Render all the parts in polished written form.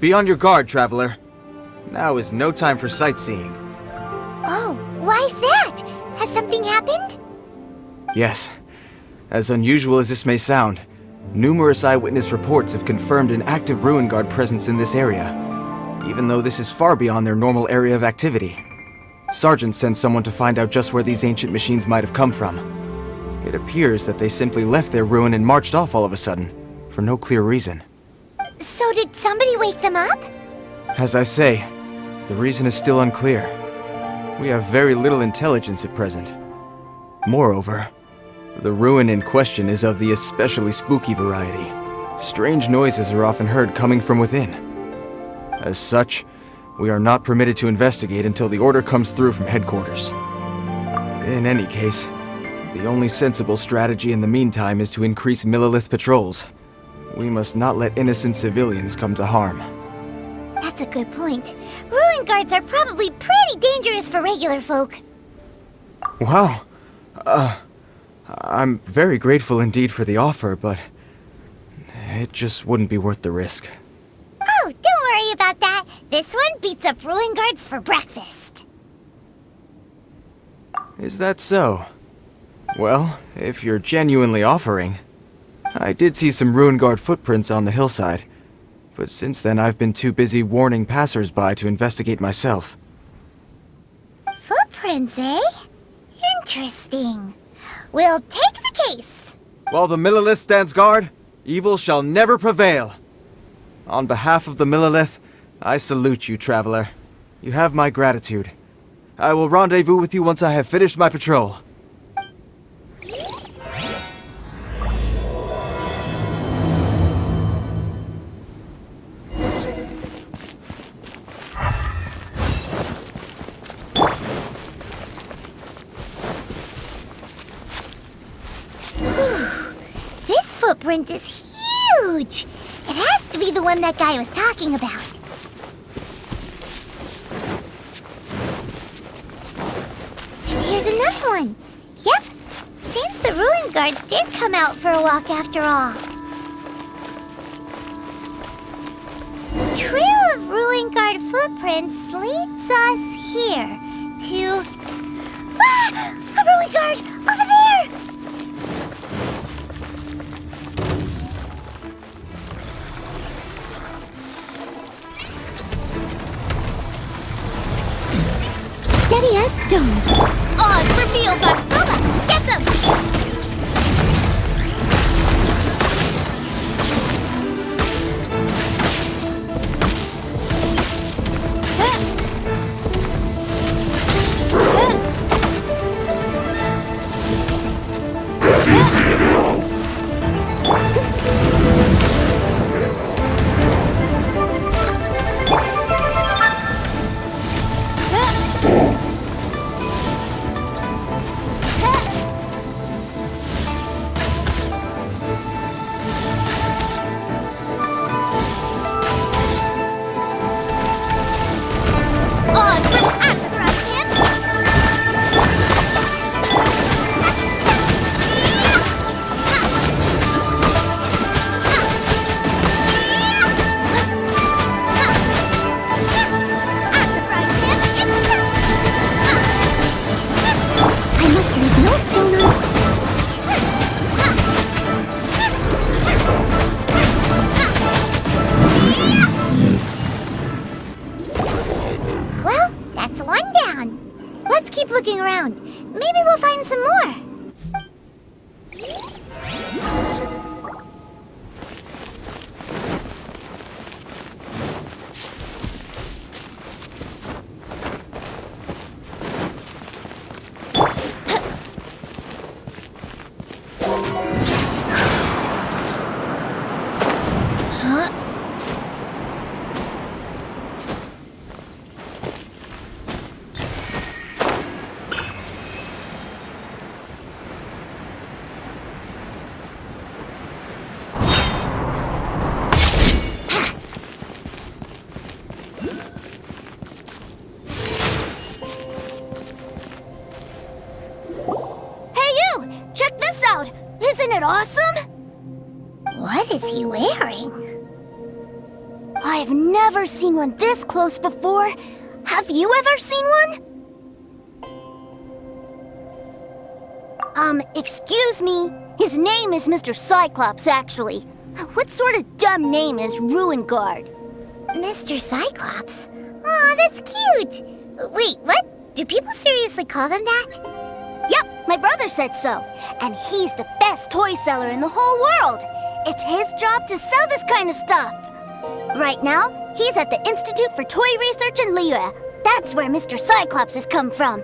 Be on your guard, traveler. Now is no time for sightseeing. Oh, why's that? Has something happened? Yes. As unusual as this may sound, numerous eyewitness reports have confirmed an active ruinguard presence in this area, even though this is far beyond their normal area of activity. Sergeant sent someone to find out just where these ancient machines might have come from. It appears that they simply left their ruin and marched off all of a sudden, for no clear reason. So did somebody wake them up? As I say, the reason is still unclear. We have very little intelligence at present. Moreover, the ruin in question is of the especially spooky variety. Strange noises are often heard coming from within. As such, we are not permitted to investigate until the order comes through from headquarters. In any case, the only sensible strategy in the meantime is to increase Millilith patrols. We must not let innocent civilians come to harm. That's a good point. Ruin guards are probably pretty dangerous for regular folk. Wow. I'm very grateful indeed for the offer, but it just wouldn't be worth the risk. Oh, don't worry about that. This one beats up ruin guards for breakfast. Is that so? Well, if you're genuinely offering. I did see some ruinguard footprints on the hillside, but since then I've been too busy warning passers-by to investigate myself. Footprints, eh? Interesting. We'll take the case. While the Millilith stands guard, evil shall never prevail. On behalf of the Millilith, I salute you, traveler. You have my gratitude. I will rendezvous with you once I have finished my patrol. This footprint is huge. It has to be the one that guy was talking about. And here's another one. Yep. Seems the ruin guards did come out for a walk after all. The trail of ruin guard footprints leads us here to... Ah! A ruin guard! Over there! Steady as stone. Odds revealed by Booba! Get them! Looking around. Maybe we'll find some more. Isn't it awesome? What is he wearing? I've never seen one this close before. Have you ever seen one? Excuse me. His name is Mr. Cyclops, actually. What sort of dumb name is ruinguard? Mr. Cyclops? Aw, that's cute. Wait, what? Do people seriously call them that? Yep, my brother said so. And he's the best toy seller in the whole world. It's his job to sell this kind of stuff. Right now, he's at the Institute for Toy Research in Liyue. That's where Mr. Cyclops has come from.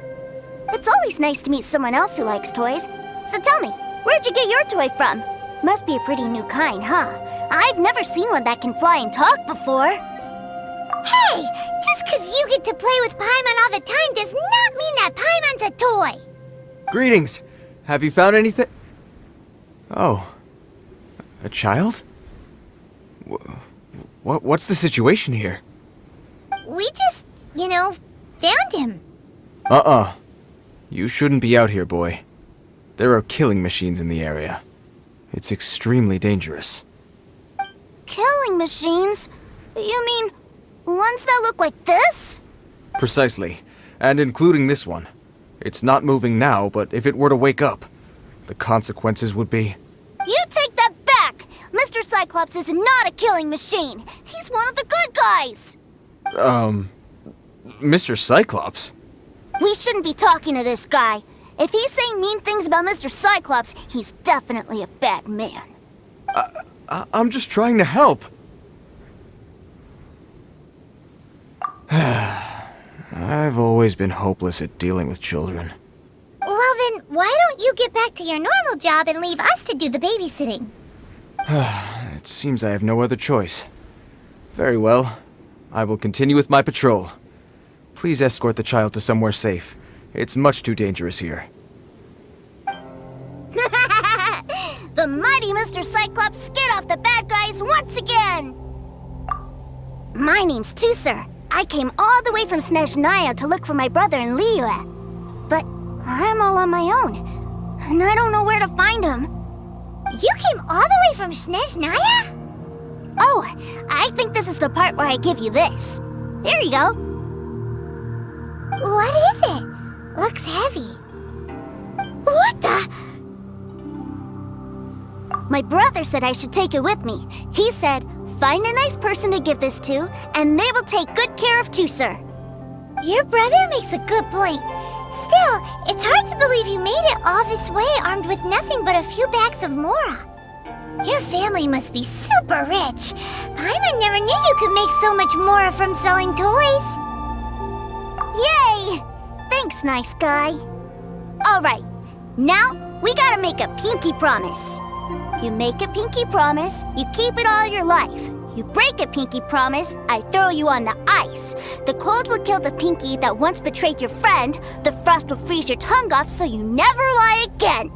It's always nice to meet someone else who likes toys. So tell me, where'd you get your toy from? Must be a pretty new kind, huh? I've never seen one that can fly and talk before. Hey! Just because you get to play with Paimon all the time does not mean that Paimon's a toy! Greetings! Have you found anything? Oh. A child? What's the situation here? We just, found him. You shouldn't be out here, boy. There are killing machines in the area. It's extremely dangerous. Killing machines? You mean ones that look like this? Precisely. And including this one. It's not moving now, but if it were to wake up, the consequences would be... You take that back! Mr. Cyclops is not a killing machine. He's one of the good guys. Mr. Cyclops? We shouldn't be talking to this guy. If he's saying mean things about Mr. Cyclops, he's definitely a bad man. I'm just trying to help. I've always been hopeless at dealing with children. Well then, why don't you get back to your normal job and leave us to do the babysitting? It seems I have no other choice. Very well. I will continue with my patrol. Please escort the child to somewhere safe. It's much too dangerous here. The mighty Mr. Cyclops scared off the bad guys once again! My name's Teucer. I came all the way from Snezhnaya to look for my brother in Liyue. But I'm all on my own, and I don't know where to find him. You came all the way from Snezhnaya? Oh, I think this is the part where I give you this. Here you go. What is it? Looks heavy. What the? My brother said I should take it with me. He said, find a nice person to give this to, and they will take good care of Teucer. Your brother makes a good point. Still, it's hard to believe you made it all this way armed with nothing but a few bags of mora. Your family must be super rich. Paimon never knew you could make so much mora from selling toys. Yay! Thanks, nice guy. All right, now we gotta make a pinky promise. You make a pinky promise, you keep it all your life. You break a pinky promise, I throw you on the ice. The cold will kill the pinky that once betrayed your friend. The frost will freeze your tongue off so you never lie again.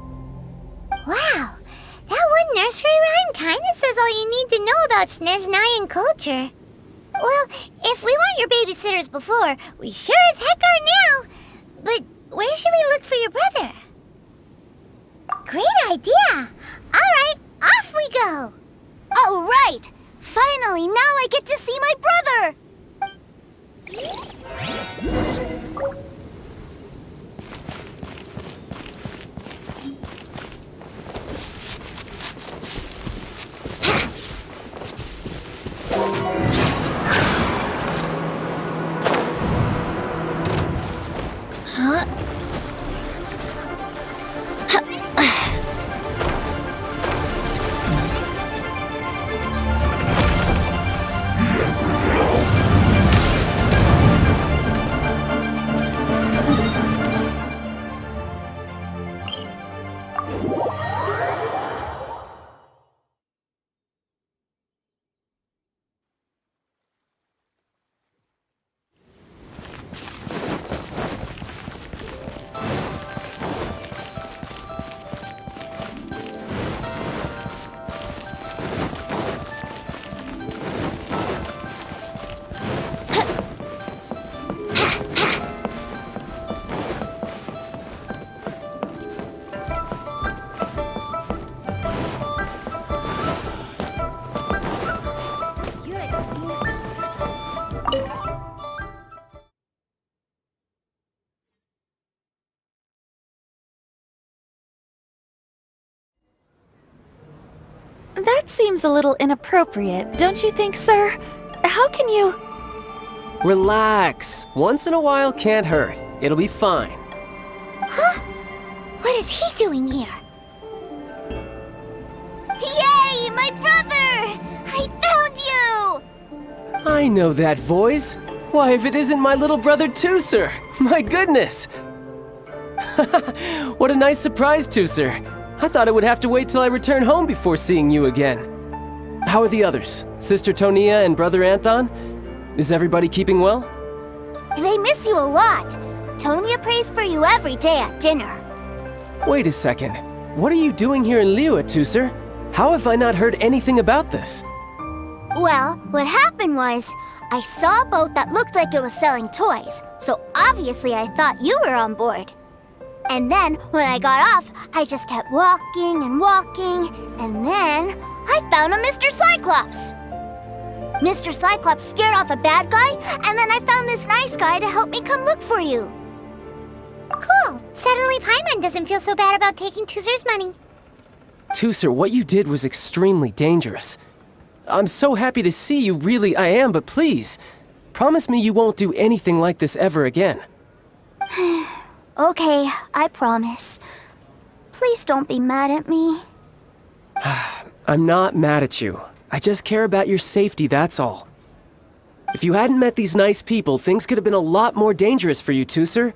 Wow, that one nursery rhyme kinda says all you need to know about Snezhnayan culture. Well, if we weren't your babysitters before, we sure as heck are now. But where should we look for your brother? Great idea! All right, off we go! All right! Finally, now I get to see my brother! Huh? seems a little inappropriate, don't you think, sir? How can you... Relax. Once in a while can't hurt. It'll be fine. Huh? What is he doing here? Yay, my brother! I found you! I know that voice. Why, if it isn't my little brother Teucer! My goodness! What a nice surprise, Teucer. I thought I would have to wait till I return home before seeing you again. How are the others? Sister Tonia and Brother Anthon? Is everybody keeping well? They miss you a lot. Tonia prays for you every day at dinner. Wait a second. What are you doing here in liyue, Teucer? How have I not heard anything about this? Well, what happened was, I saw a boat that looked like it was selling toys, so obviously I thought you were on board. And then, when I got off, I just kept walking and walking, and then I found a Mr. Cyclops! Mr. Cyclops scared off a bad guy, and then I found this nice guy to help me come look for you. Cool. Suddenly Paimon doesn't feel so bad about taking Teucer's money. Teucer, what you did was extremely dangerous. I'm so happy to see you, really I am, but please, promise me you won't do anything like this ever again. Okay, I promise. Please don't be mad at me. I'm not mad at you. I just care about your safety, that's all. If you hadn't met these nice people, things could have been a lot more dangerous for you, Teucer.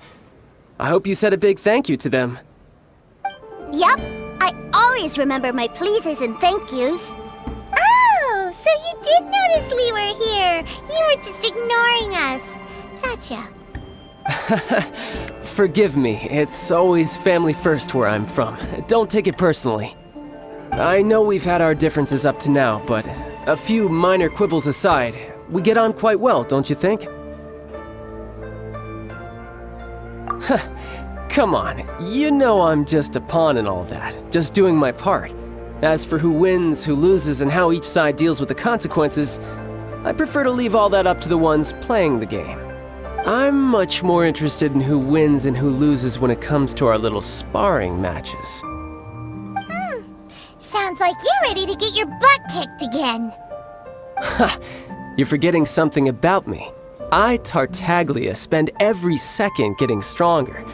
I hope you said a big thank you to them. Yep, I always remember my pleases and thank yous. Oh, so you did notice we were here. You were just ignoring us. Gotcha. Forgive me, it's always family first where I'm from. Don't take it personally. I know we've had our differences up to now, but a few minor quibbles aside, we get on quite well, don't you think? Come on, you know I'm just a pawn in all that, just doing my part. As for who wins, who loses, and how each side deals with the consequences, I prefer to leave all that up to the ones playing the game. I'm much more interested in who wins and who loses when it comes to our little sparring matches. Sounds like you're ready to get your butt kicked again. Ha! You're forgetting something about me. I, Tartaglia, spend every second getting stronger.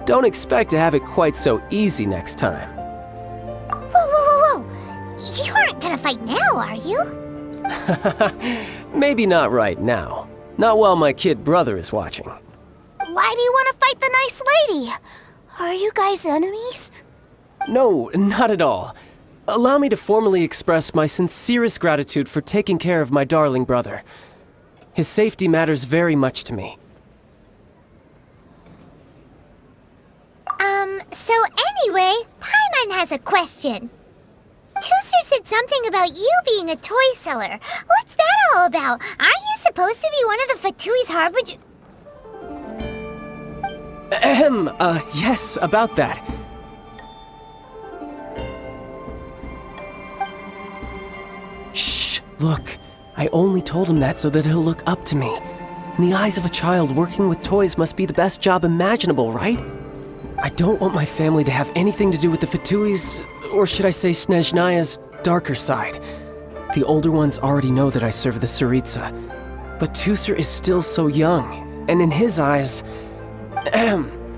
Don't expect to have it quite so easy next time. Whoa. You aren't gonna fight now, are you? Maybe not right now. Not while my kid brother is watching. Why do you want to fight the nice lady? Are you guys enemies? No, not at all. Allow me to formally express my sincerest gratitude for taking care of my darling brother. His safety matters very much to me. So anyway, Paimon has a question. Teucer said something about you being a toy seller. What's that all about? Aren't you supposed to be one of the Fatui's harbinger? Yes, about that. Shh, look. I only told him that so that he'll look up to me. In the eyes of a child, working with toys must be the best job imaginable, right? I don't want my family to have anything to do with the Fatui's, or should I say Snezhnaya's, darker side. The older ones already know that I serve the Tsaritsa. But Teucer is still so young, and in his eyes...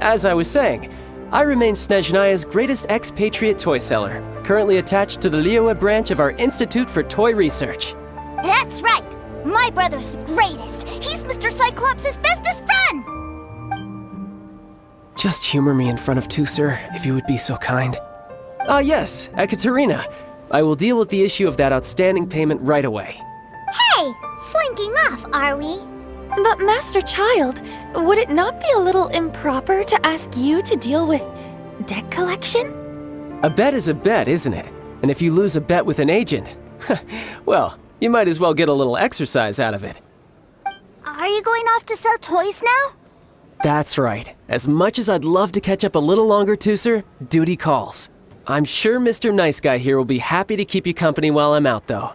As I was saying, I remain Snezhnaya's greatest expatriate toy seller, currently attached to the liyue branch of our Institute for Toy Research. That's right! My brother's the greatest! He's Mr. Cyclops' bestest friend! Just humor me in front of Teucer, if you would be so kind. Ah yes, Ekaterina. I will deal with the issue of that outstanding payment right away. Hey! Slinking off, are we? But Master Child, would it not be a little improper to ask you to deal with debt collection? A bet is a bet, isn't it? And if you lose a bet with an agent, well, you might as well get a little exercise out of it. Are you going off to sell toys now? That's right. As much as I'd love to catch up a little longer, Teucer, duty calls. I'm sure Mr. Nice Guy here will be happy to keep you company while I'm out, though.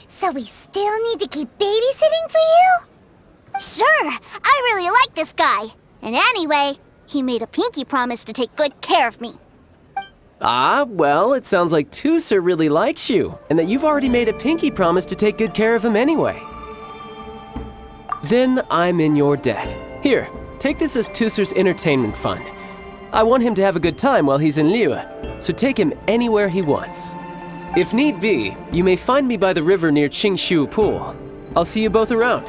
So we still need to keep babysitting for you? Sure, I really like this guy. And anyway, he made a pinky promise to take good care of me. Ah, well, it sounds like Teucer really likes you, and that you've already made a pinky promise to take good care of him anyway. Then I'm in your debt. Here, take this as Teucer's entertainment fund. I want him to have a good time while he's in Liyue, so take him anywhere he wants. If need be, you may find me by the river near Qingshu Pool. I'll see you both around.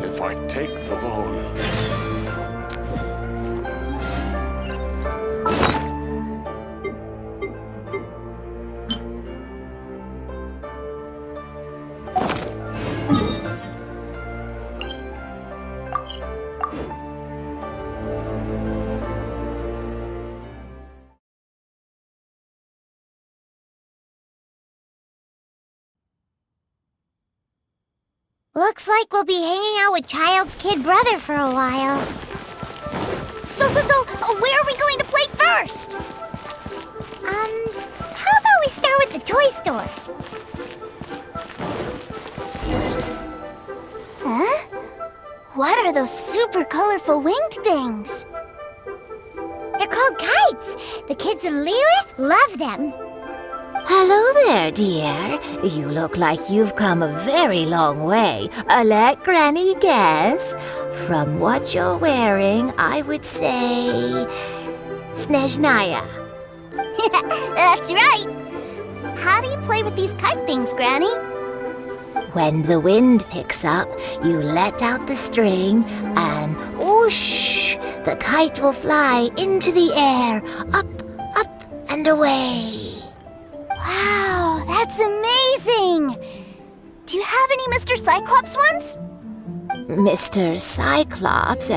If I take the loan, Looks like we'll be hanging out with Childe's kid brother for a while. So, where are we going to play first? How about we start with the toy store? Huh? What are those super colorful winged things? They're called kites. The kids in Liyue love them. Hello there, dear. You look like you've come a very long way. Let Granny guess. From what you're wearing, I would say... snezhnaya. That's right. How do you play with these kite things, Granny? When the wind picks up, you let out the string and whoosh! The kite will fly into the air, up, and away. Wow, that's amazing! Do you have any Mr. Cyclops ones? Mr. Cyclops?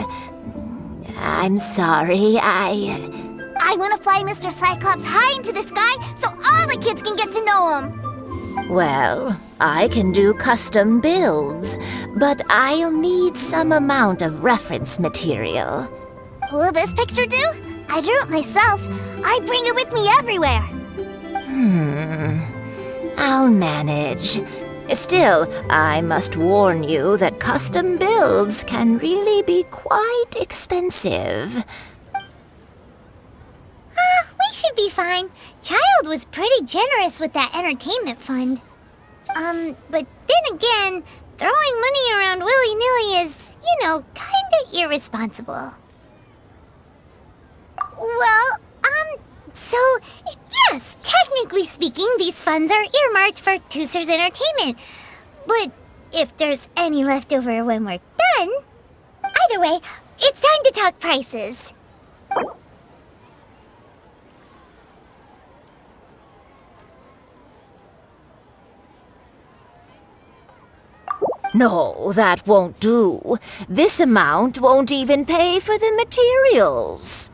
I'm sorry, I want to fly Mr. Cyclops high into the sky so all the kids can get to know him. Well, I can do custom builds, but I'll need some amount of reference material. Will this picture do? I drew it myself. I bring it with me everywhere. I'll manage. Still, I must warn you that custom builds can really be quite expensive. We should be fine. Childe was pretty generous with that entertainment fund. But then again, throwing money around willy-nilly is, kinda irresponsible. Well, so, yes, technically speaking, these funds are earmarked for Teucer's entertainment. But if there's any left over when we're done... Either way, it's time to talk prices. No, that won't do. This amount won't even pay for the materials.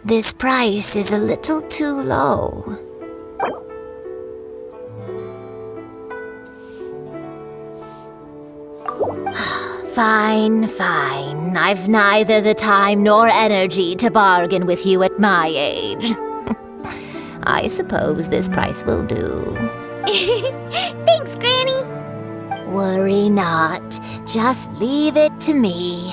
This price is a little too low. Fine. I've neither the time nor energy to bargain with you at my age. I suppose this price will do. Thanks, Granny. Worry not. Just leave it to me.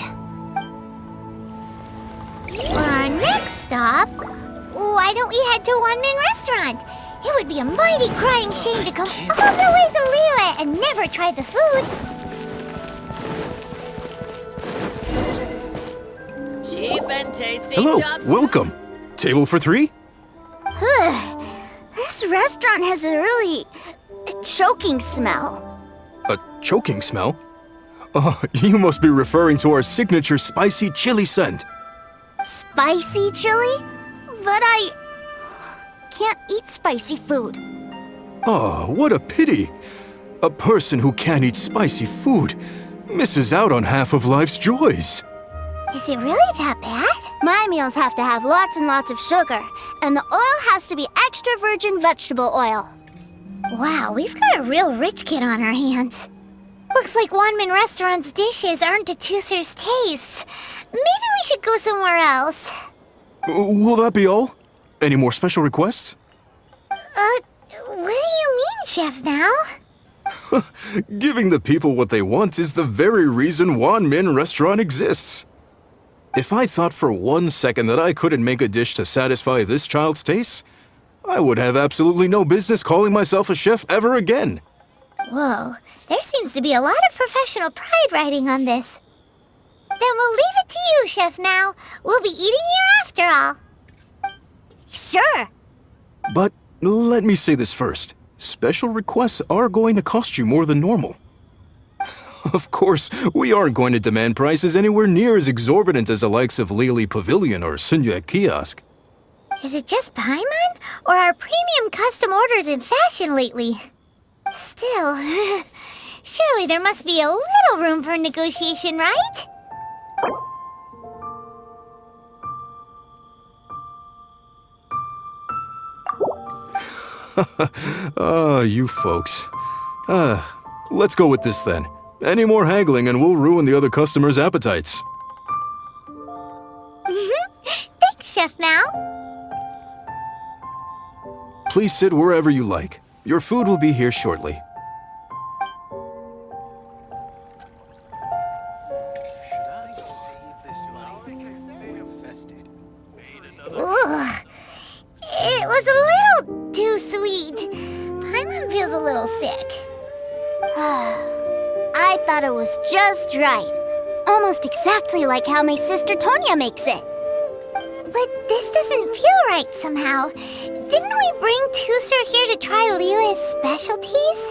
For our next stop, why don't we head to One-Man Restaurant? It would be a mighty crying shame to come all the way to Liyue and never try the food. Cheap and tasty Hello, chops. welcome. Table for 3? This restaurant has a really choking smell. A choking smell? Oh, you must be referring to our signature spicy chili scent. Spicy chili? But I can't eat spicy food. Oh, what a pity. A person who can't eat spicy food misses out on half of life's joys. Is it really that bad? My meals have to have lots and lots of sugar, and the oil has to be extra virgin vegetable oil. Wow, we've got a real rich kid on our hands. Looks like One-Man Restaurant's dishes aren't to Teucer's taste. Maybe we should go somewhere else. Will that be all? Any more special requests? What do you mean, Chef Now? Giving the people what they want is the very reason Wan Min Restaurant exists. If I thought for 1 second that I couldn't make a dish to satisfy this child's taste, I would have absolutely no business calling myself a chef ever again. Whoa, there seems to be a lot of professional pride riding on this. Then we'll leave it to you, Chef Now. We'll be eating here after all. Sure. But let me say this first. Special requests are going to cost you more than normal. Of course, we aren't going to demand prices anywhere near as exorbitant as the likes of Liyue Pavilion or Sunyue Kiosk. Is it just Paimon, or are premium custom orders in fashion lately? Still, surely there must be a little room for negotiation, right? You folks. Let's go with this then. Any more haggling and we'll ruin the other customers' appetites. Thanks, Chef Now. Please sit wherever you like. Your food will be here shortly. Ugh. It was a little too sweet. Paimon feels a little sick. I thought it was just right. Almost exactly like how my sister Tonya makes it. But this doesn't feel right somehow. Didn't we bring Teucer here to try liyue's specialties?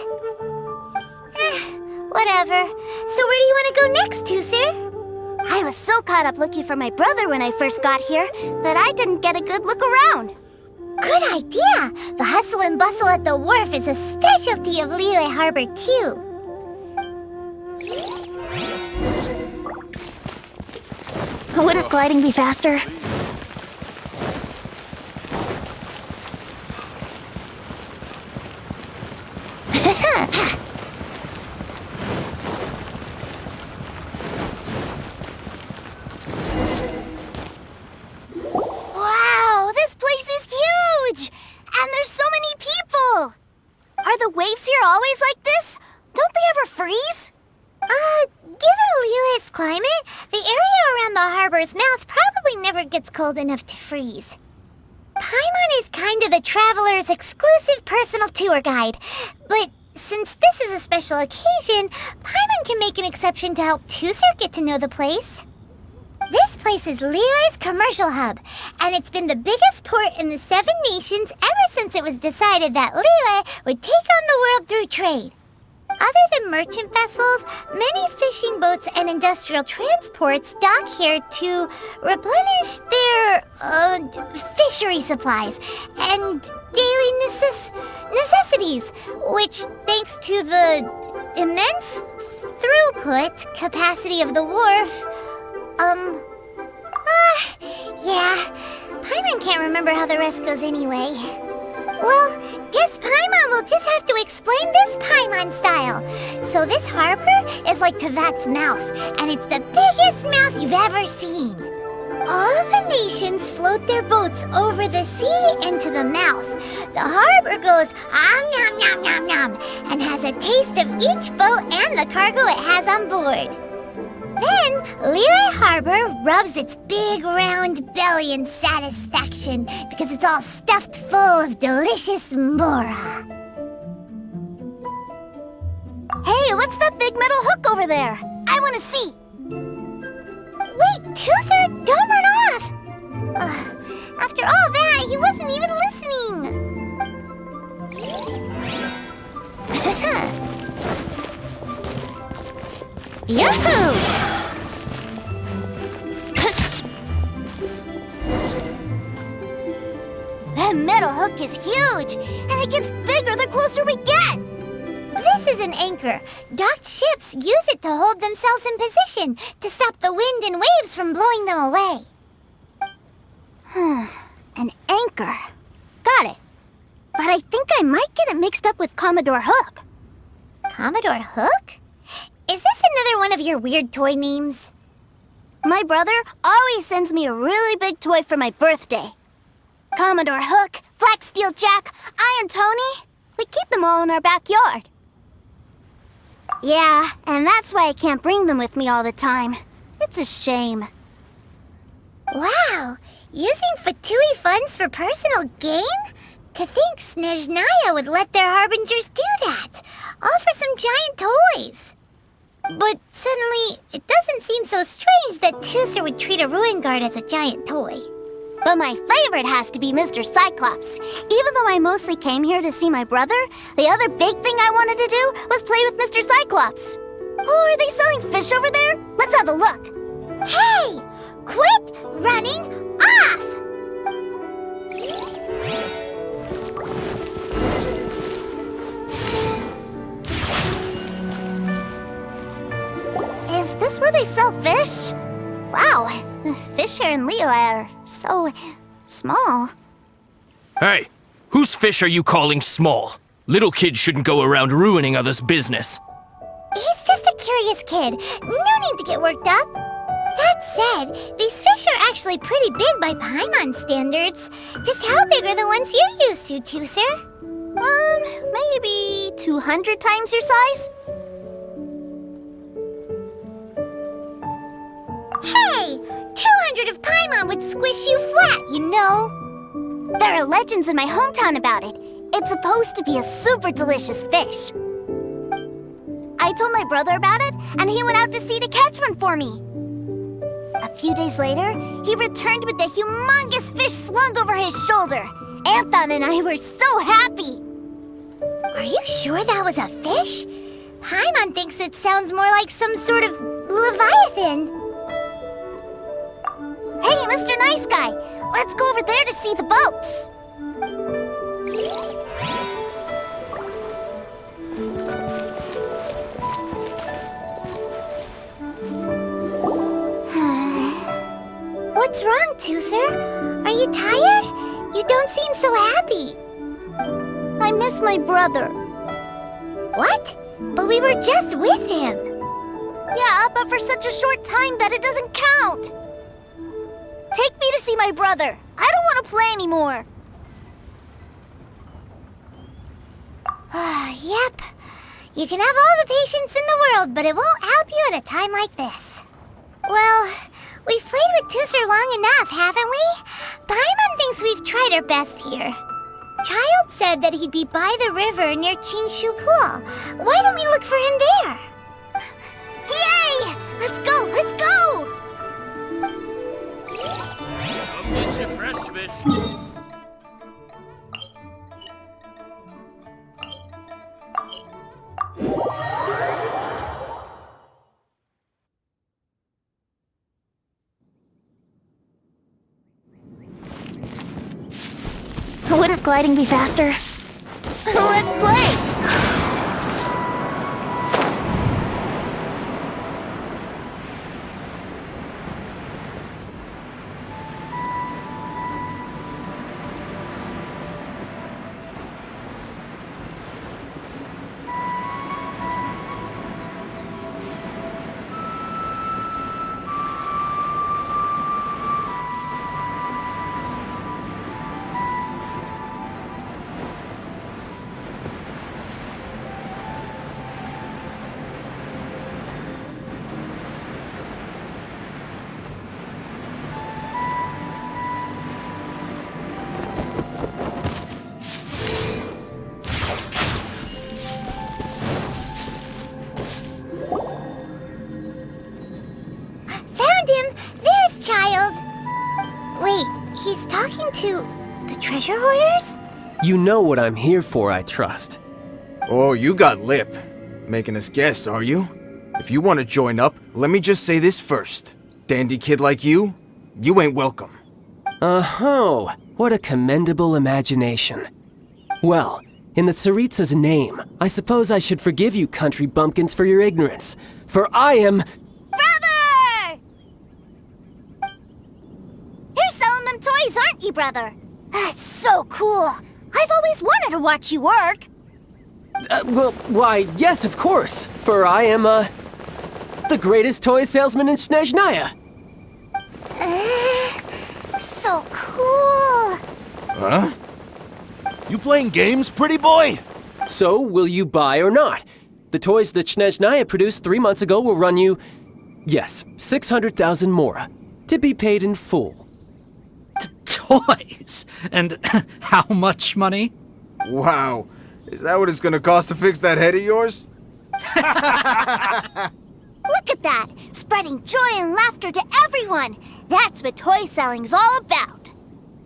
Whatever. So where do you want to go next, Teucer? I was so caught up looking for my brother when I first got here that I didn't get a good look around. Good idea! The hustle and bustle at the wharf is a specialty of Liyue Harbor, too. Wouldn't gliding be faster? Wow, this place is huge! And there's so many people! Are the waves here always like this? Don't they ever freeze? Given Liyue's climate, the area around the harbor's mouth probably never gets cold enough to freeze. Paimon is kind of the traveler's exclusive personal tour guide, but since this is a special occasion, Paimon can make an exception to help Teucer get to know the place. This place is Liyue's commercial hub, and it's been the biggest port in the 7 nations ever since it was decided that Liyue would take on the world through trade. Other than merchant vessels, many fishing boats and industrial transports dock here to replenish their fishery supplies and daily necessities, which, thanks to the immense throughput capacity of the wharf, yeah, Paimon can't remember how the rest goes anyway. Well, guess Paimon will just have to explain this Paimon style. So this harbor is like Tevat's mouth, and it's the biggest mouth you've ever seen. All the nations float their boats over the sea into the mouth. The harbor goes nom nom nom nom and has a taste of each boat and the cargo it has on board. Then, Liyue Harbor rubs its big round belly in satisfaction because it's all stuffed full of delicious mora. Hey, what's that big metal hook over there? I want to see. Wait, Teucer, don't run off! After all that, he wasn't even listening. Yahoo! That metal hook is huge, and it gets bigger the closer we get. This is an anchor. Docked ships use it to hold themselves in position to stop the wind and waves from blowing them away. An anchor. Got it. But I think I might get it mixed up with Commodore Hook. Commodore Hook? Is this another one of your weird toy names? My brother always sends me a really big toy for my birthday. Commodore Hook, Black Steel Jack, Iron Tony. We keep them all in our backyard. Yeah, and that's why I can't bring them with me all the time. It's a shame. Wow! Using Fatui funds for personal gain? To think Snezhnaya would let their harbingers do that! All for some giant toys! But suddenly, it doesn't seem so strange that teucer would treat a ruinguard as a giant toy. But my favorite has to be Mr. Cyclops. Even though I mostly came here to see my brother, the other big thing I wanted to do was play with Mr. Cyclops. Oh, are they selling fish over there? Let's have a look. Hey! Quit running off! Is this where they sell fish? Wow, the fish here in liyue are so small. Hey, whose fish are you calling small? Little kids shouldn't go around ruining others' business. He's just a curious kid. No need to get worked up. That said, these fish are actually pretty big by Paimon standards. Just how big are the ones you're used to, teucer? Maybe 200 times your size? Hey! 200 of Paimon would squish you flat, you know. There are legends in my hometown about it. It's supposed to be a super delicious fish. I told my brother about it, and he went out to sea to catch one for me. A few days later, he returned with the humongous fish slung over his shoulder. Anthon and I were so happy. Are you sure that was a fish? Paimon thinks it sounds more like some sort of leviathan. Hey, Mr. Nice Guy, let's go over there to see the boats. What's wrong, teucer? Are you tired? You don't seem so happy. I miss my brother. What? But we were just with him. Yeah, but for such a short time that it doesn't count. Take me to see my brother. I don't want to play anymore. Yep. You can have all the patience in the world, but it won't help you at a time like this. Well, we've played with teucer long enough, haven't we? Paimon thinks we've tried our best here. Childe said that he'd be by the river near Chinshu Pool. Why don't we look for him there? Yay! Let's go! Let's go! Come get your fresh fish. Wouldn't gliding be faster? Let's play! He's talking to the treasure hoarders? You know what I'm here for, I trust. Oh, you got lip. Making us guess, are you? If you want to join up, let me just say this first. Dandy kid like you ain't welcome. Oh, what a commendable imagination. Well, in the Tsaritsa's name, I suppose I should forgive you country bumpkins for your ignorance, for I am... Brother! You're selling them toys, aren't you, brother? That's so cool. I've always wanted to watch you work. Well, why, yes, of course, for I am, the greatest toy salesman in Snezhnaya. So cool. Huh? You playing games, pretty boy? So, will you buy or not? The toys that snezhnaya produced 3 months ago will run you, yes, 600,000 mora, to be paid in full. Toys? And how much money? Wow. Is that what it's gonna cost to fix that head of yours? Look at that! Spreading joy and laughter to everyone! That's what toy selling's all about!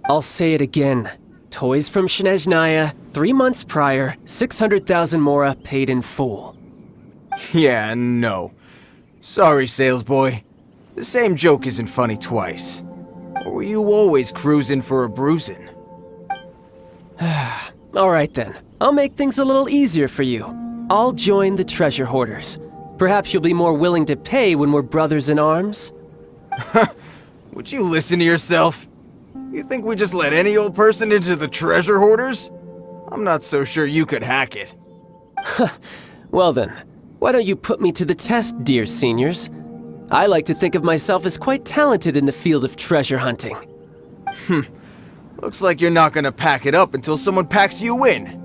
I'll say it again. Toys from snezhnaya, 3 months prior, 600,000 mora paid in full. Yeah, no. Sorry, salesboy. The same joke isn't funny twice. Or were you always cruising for a bruising? Alright then, I'll make things a little easier for you. I'll join the treasure hoarders. Perhaps you'll be more willing to pay when we're brothers in arms? Would you listen to yourself? You think we just let any old person into the treasure hoarders? I'm not so sure you could hack it. Well then, why don't you put me to the test, dear seniors? I like to think of myself as quite talented in the field of treasure hunting. Looks like you're not gonna pack it up until someone packs you in.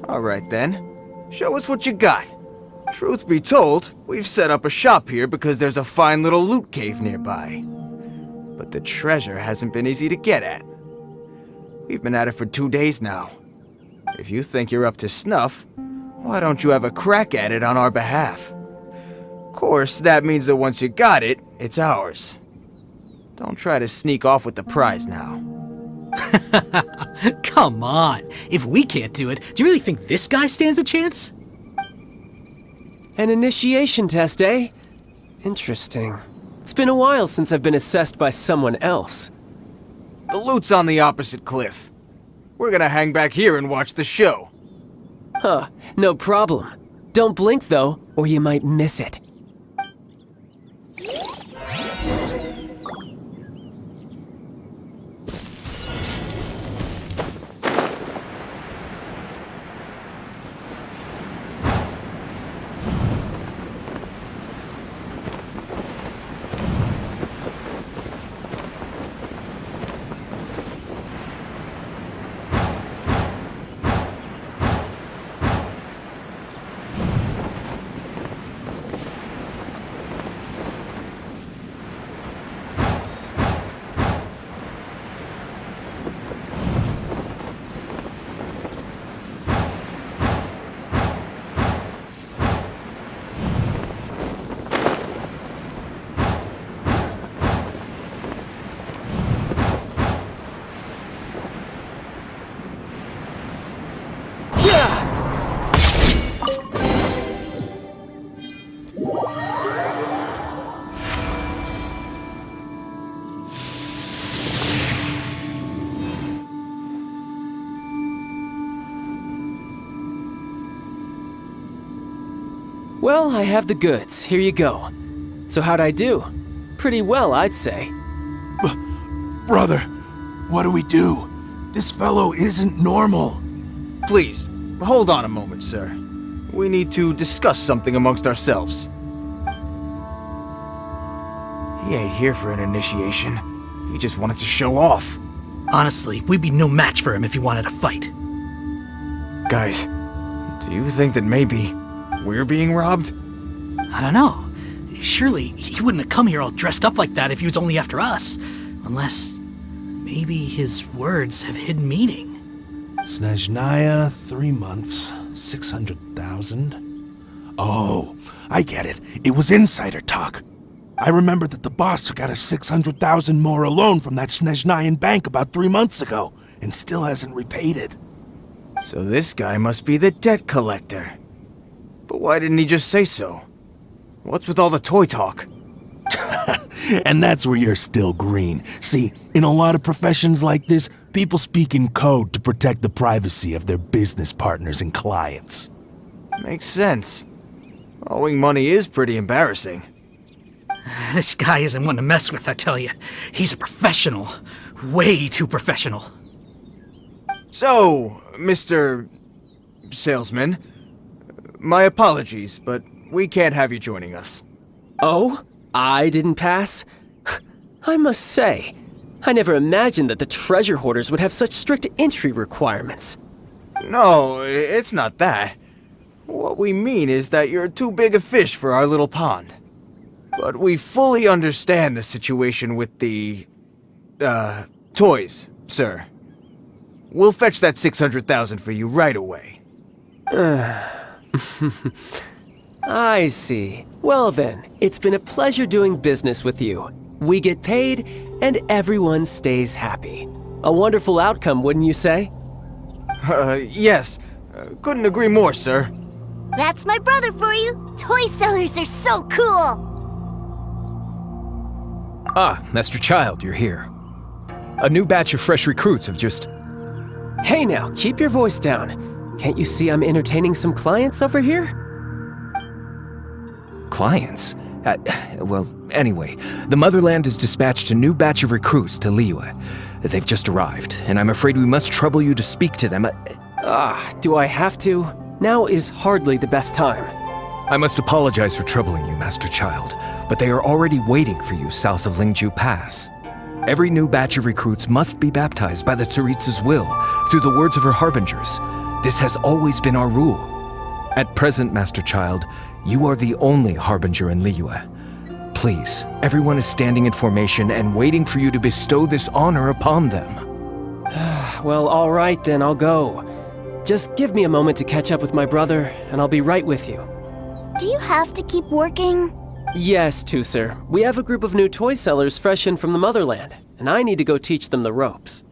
Alright then, show us what you got. Truth be told, we've set up a shop here because there's a fine little loot cave nearby. But the treasure hasn't been easy to get at. We've been at it for 2 days now. If you think you're up to snuff, why don't you have a crack at it on our behalf? Of course, that means that once you got it, it's ours. Don't try to sneak off with the prize now. Come on. If we can't do it, do you really think this guy stands a chance? An initiation test, eh? Interesting. It's been a while since I've been assessed by someone else. The loot's on the opposite cliff. We're gonna hang back here and watch the show. Huh, no problem. Don't blink though, or you might miss it. Well, I have the goods. Here you go. So how'd I do? Pretty well, I'd say. Brother, what do we do? This fellow isn't normal. Please, hold on a moment, sir. We need to discuss something amongst ourselves. He ain't here for an initiation. He just wanted to show off. Honestly, we'd be no match for him if he wanted to fight. Guys, do you think that maybe we're being robbed? I don't know. Surely he wouldn't have come here all dressed up like that if he was only after us. Unless maybe his words have hidden meaning. Snezhnaya, 3 months, 600,000. Oh, I get it. It was insider talk. I remember that the boss took out a 600,000 mora loan from that Snezhnayan bank about 3 months ago, and still hasn't repaid it. So this guy must be the debt collector. But why didn't he just say so? What's with all the toy talk? And that's where you're still green. See, in a lot of professions like this, people speak in code to protect the privacy of their business partners and clients. Makes sense. Owing money is pretty embarrassing. This guy isn't one to mess with, I tell you. He's a professional. Way too professional. So, Mr. Salesman, my apologies, but we can't have you joining us. Oh? I didn't pass? I must say, I never imagined that the treasure hoarders would have such strict entry requirements. No, it's not that. What we mean is that you're too big a fish for our little pond. But we fully understand the situation with the, toys, sir. We'll fetch that 600,000 for you right away. I see. Well then, it's been a pleasure doing business with you. We get paid, and everyone stays happy. A wonderful outcome, wouldn't you say? Yes. Couldn't agree more, sir. That's my brother for you. Toy sellers are so cool. Ah, Master Childe, you're here. A new batch of fresh recruits have just... Hey now, keep your voice down. Can't you see I'm entertaining some clients over here? Clients? Well, anyway, the Motherland has dispatched a new batch of recruits to Liyue. They've just arrived, and I'm afraid we must trouble you to speak to them. Do I have to? Now is hardly the best time. I must apologize for troubling you, Master Childe, but they are already waiting for you south of Lingju Pass. Every new batch of recruits must be baptized by the Tsaritsa's will, through the words of her harbingers. This has always been our rule. At present, Master Childe, you are the only harbinger in Liyue. Please, everyone is standing in formation and waiting for you to bestow this honor upon them. Well, all right then, I'll go. Just give me a moment to catch up with my brother, and I'll be right with you. Do you have to keep working? Yes, teucer. We have a group of new toy sellers fresh in from the Motherland, and I need to go teach them the ropes.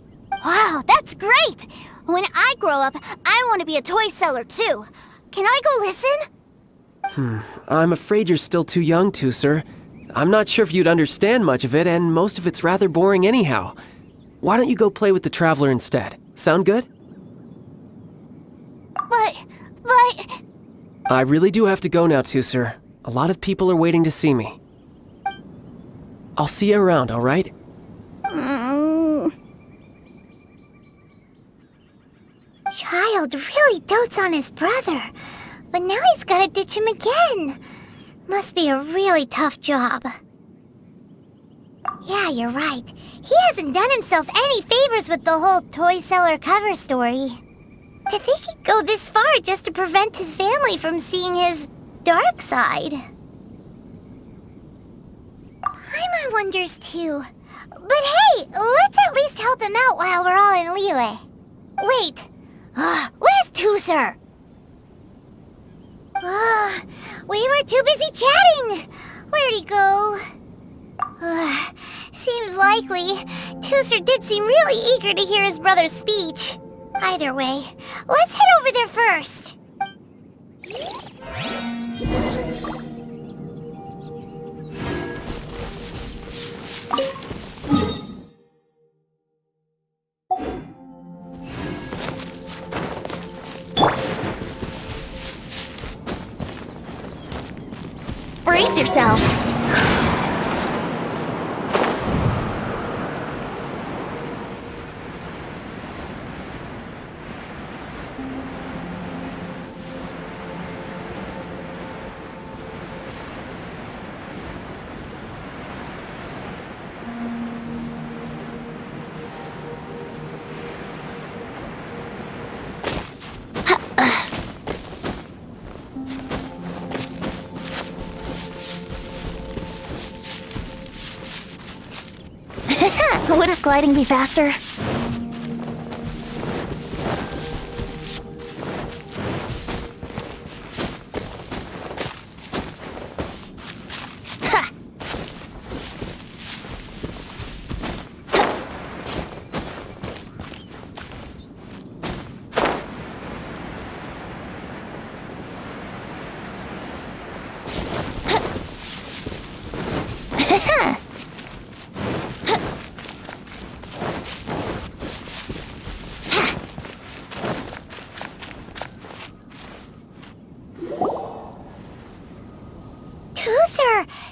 Wow, that's great! When I grow up, I want to be a toy seller too. Can I go listen? I'm afraid you're still too young, teucer. I'm not sure if you'd understand much of it, and most of it's rather boring anyhow. Why don't you go play with the Traveler instead? Sound good? But... I really do have to go now, teucer. A lot of people are waiting to see me. I'll see you around, all right? Childe really dotes on his brother, but now he's gotta ditch him again. Must be a really tough job. Yeah, you're right. He hasn't done himself any favors with the whole toy seller cover story. To think he'd go this far just to prevent his family from seeing his dark side. Paimon wonders too. But hey, let's at least help him out while we're all in Liyue. Wait, where's Teucer? We were too busy chatting. Where'd he go? Seems likely. Teucer did seem really eager to hear his brother's speech. Either way, let's head over there first. Brace yourself. Wouldn't gliding be faster?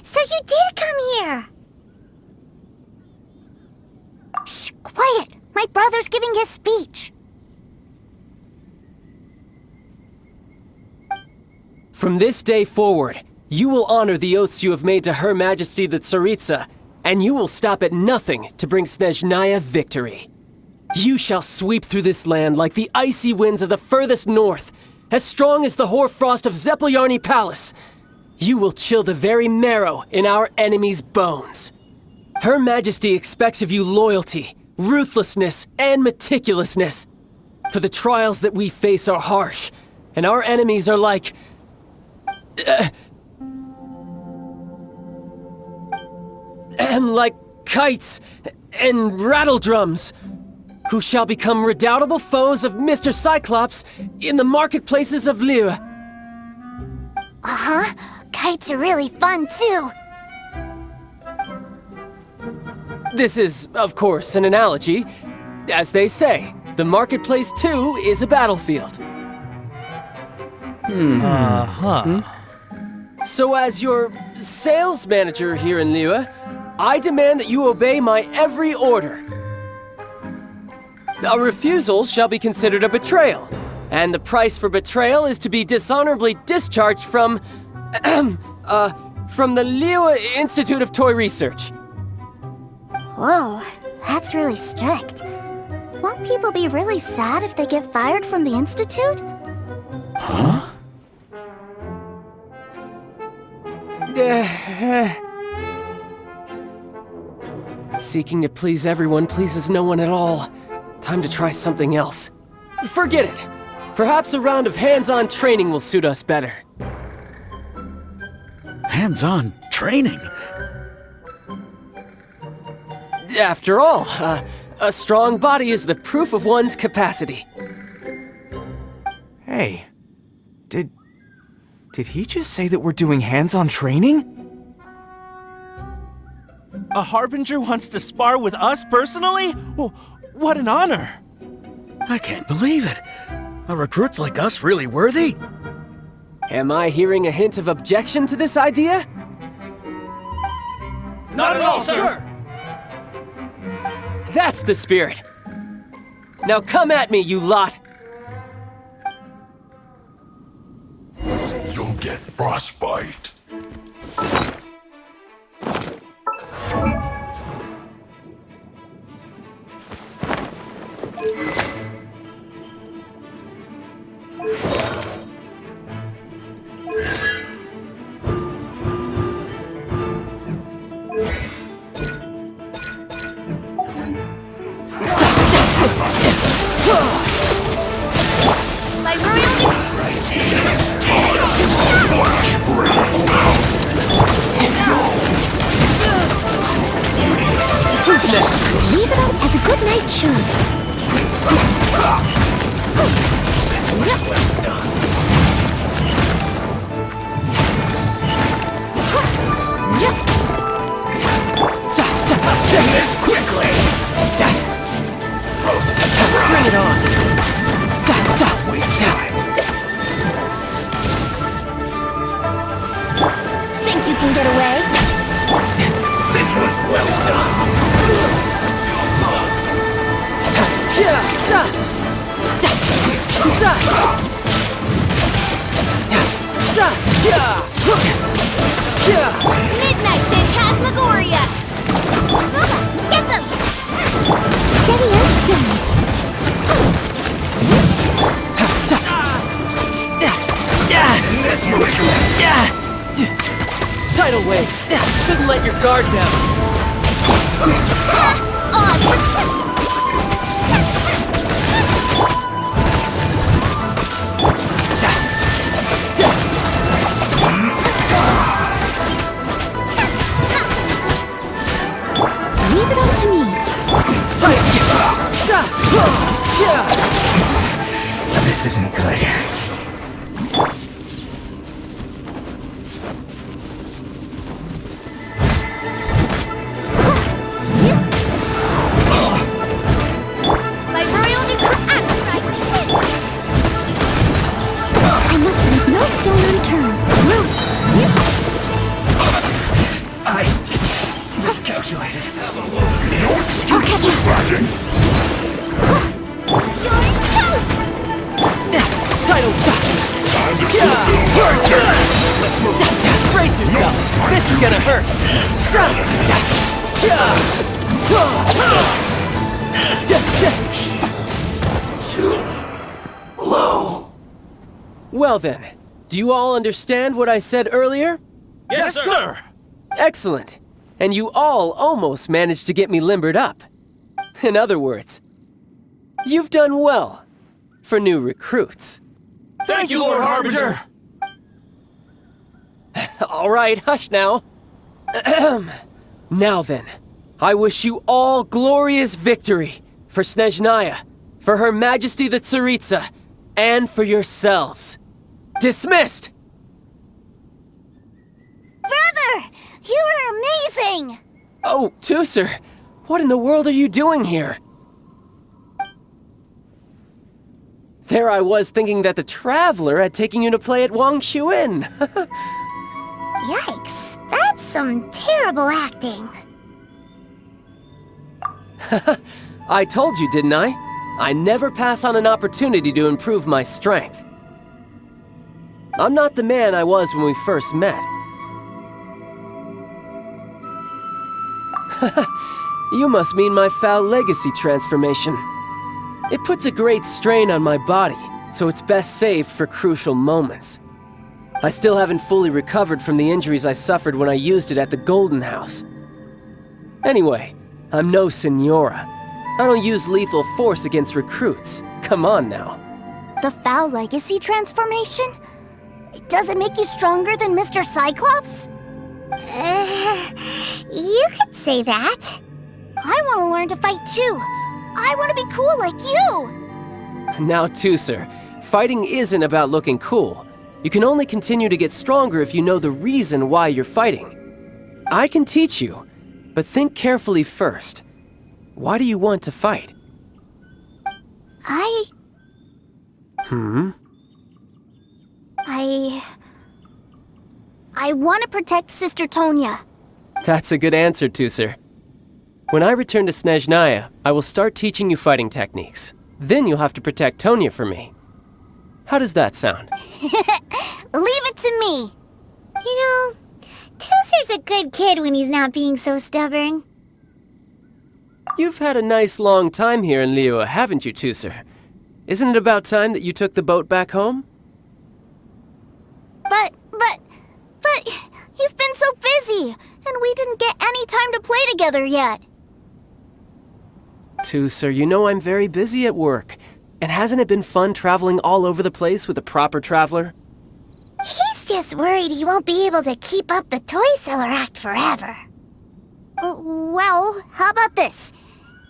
So you did come here! Shh, quiet! My brother's giving his speech. From this day forward, you will honor the oaths you have made to Her Majesty the Tsaritsa, and you will stop at nothing to bring Snezhnaya victory. You shall sweep through this land like the icy winds of the furthest north, as strong as the hoarfrost of Zeppelyarny Palace. You will chill the very marrow in our enemies' bones. Her Majesty expects of you loyalty, ruthlessness, and meticulousness. For the trials that we face are harsh, and our enemies are like... like kites and rattledrums, who shall become redoubtable foes of Mr. Cyclops in the marketplaces of liyue. Uh-huh. Kites are really fun, too. This is, of course, an analogy. As they say, the marketplace, too, is a battlefield. So as your sales manager here in liyue, I demand that you obey my every order. A refusal shall be considered a betrayal, and the price for betrayal is to be dishonorably discharged from the Liyue Institute of Toy Research. Whoa, that's really strict. Won't people be really sad if they get fired from the Institute? Huh? Seeking to please everyone pleases no one at all. Time to try something else. Forget it. Perhaps a round of hands-on training will suit us better. Hands-on training? After all, a strong body is the proof of one's capacity. Hey, did he just say that we're doing hands-on training? A Harbinger wants to spar with us personally? Well, what an honor! I can't believe it. Are recruits like us really worthy? Am I hearing a hint of objection to this idea? Not at all, sir! That's the spirit! Now come at me, you lot! You'll get frostbite. Leave it up as a good night show. Say this quickly! Bring it on! Waste time. Think you can get away? This one's well done. Midnight Phantasmagoria! Get them! Steady as stone. This quickly! Tidal wave! Couldn't let your guard down! Leave it up to me. This isn't good. By royal decree! I must leave no stone unturned. I miscalculated. I'll catch you. Tidal Let's move. Brace yourself. This is gonna hurt. Low. Well then, do you all understand what I said earlier? Yes, sir! Excellent. And you all almost managed to get me limbered up. In other words, you've done well for new recruits. Thank you, Lord Harbinger! All right, hush now. Now then, I wish you all glorious victory for Snezhnaya, for Her Majesty the Tsaritsa, and for yourselves. Dismissed! Brother! You were amazing! Oh, Teucer, what in the world are you doing here? There I was thinking that the Traveler had taken you to play at Wang Xuan. Yikes, that's some terrible acting. I told you, didn't I? I never pass on an opportunity to improve my strength. I'm not the man I was when we first met. You must mean my foul legacy transformation. It puts a great strain on my body, so it's best saved for crucial moments. I still haven't fully recovered from the injuries I suffered when I used it at the Golden House. Anyway, I'm no Senora. I don't use lethal force against recruits. Come on now. The foul legacy transformation? Does it make you stronger than Mr. Cyclops? You could say that. I want to learn to fight too. I want to be cool like you. Now, Teucer, fighting isn't about looking cool. You can only continue to get stronger if you know the reason why you're fighting. I can teach you, but think carefully first. Why do you want to fight? I want to protect Sister Tonya. That's a good answer, Teucer. When I return to Snezhnaya, I will start teaching you fighting techniques. Then you'll have to protect Tonya for me. How does that sound? Leave it to me. You know, Teucer's a good kid when he's not being so stubborn. You've had a nice long time here in liyue, haven't you, Teucer? Isn't it about time that you took the boat back home? But you've been so busy, and we didn't get any time to play together yet. Teucer, you know I'm very busy at work. And hasn't it been fun traveling all over the place with a proper traveler? He's just worried he won't be able to keep up the toy seller act forever. Well, how about this?